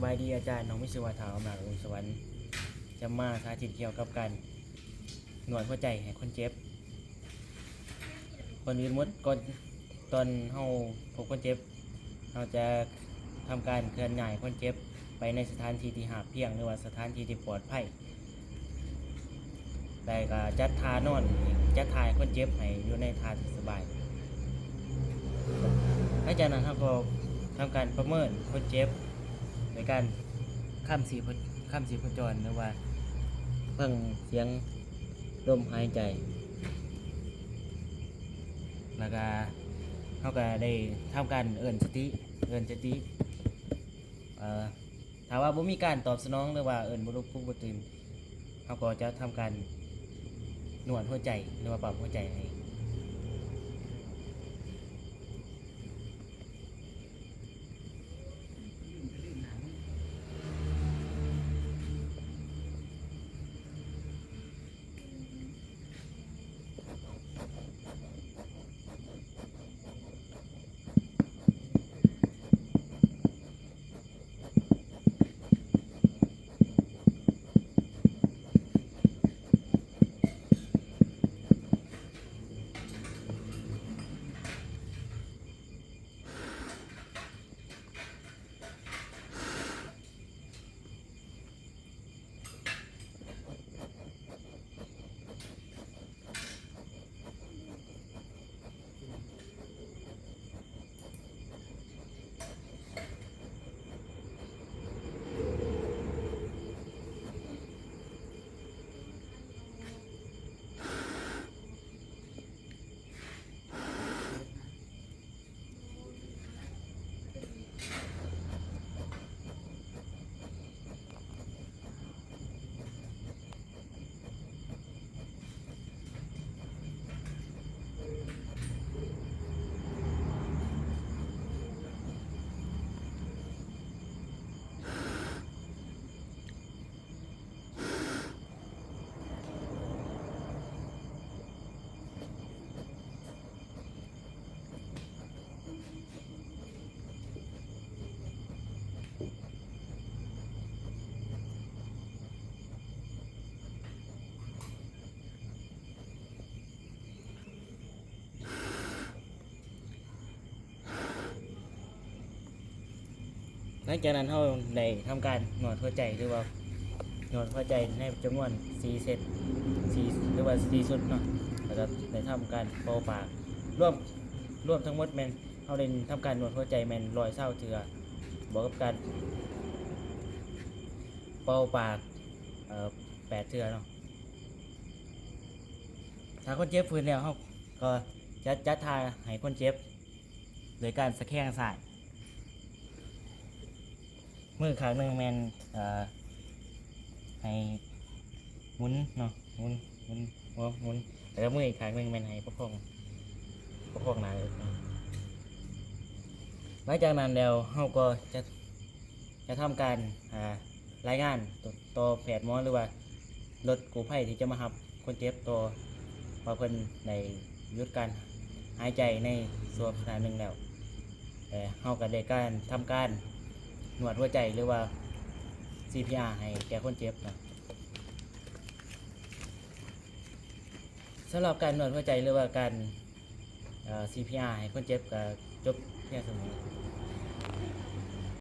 บายดีอาจารย์น้องมิสวาถาวมาอุสวรรค์จะมาสาธิตเกี่ยวกับการหนวดหัวใจให้คนเจ็บคนอื่นมดก่อนตอนเฮาพบคนเจ็บเราจะทำการเคลื่อนย้ายคนเจ็บไปในสถานที่ที่หาเพียงหรือว่าสถานที่ที่ปลอดภัยแต่ก็จัดทานอนจัดทายคนเจ็บให้อยู่ในท่าที่สบายหลังจากนั้นเราก็ทำการประเมินคนเจ็บในการข้ามสีพจรหรือว่าฟังเสียงลมหายใจแล้วก็เขาก็ได้ทำการเอิ้นสติถ้าว่าบ่มีการตอบสนองหรือว่าเอิ้นบ่ลุกพุ่งบ่ตื่นเขาก็จะทำการนวดหัวใจหรือว่าปั๊มหัวใจให้หลังจากนั้นเขาได้ทำการหนวดหัวใจหรือว่าหนวดหัวใจในจำนวน4เซต4หรือว่า4ชุดเนาะแล้วก็ได้ทำการเป่าปากร่วมทั้งหมดแมนเขาได้ทำการหนวดหัวใจแมน120เทื่อบอกกับการเป่าปาก8เทื่อเนาะถ้าคนเจ็บฟื้นแล้วเขาก็จัดทาให้คนเจ็บโดยการสะแคงสายมือข้างหนึ่งแมนให้หมุนเนาะหมุนหัวหมุนแล้วมืออีกข้างหนึ่งแมนให้ประคองหนาเลยหลังจากนั้นแล้วเราก็จะทำการรายงานต่อแพทย์หมอหรือว่ารถกู้ภัยที่จะมารับคนเจ็บตัวว่าเพิ่นได้หยุดการหายใจในส่วนขนาดหนึ่งแล้วเราก็ได้การทำการหนวดหัวใจหรือว่า CPR ให้แก่คนเจ็บนะสำหรับการหนวดหัวใจหรือว่าการCPR ให้คนเจ็บก็จบเพียงเท่านี้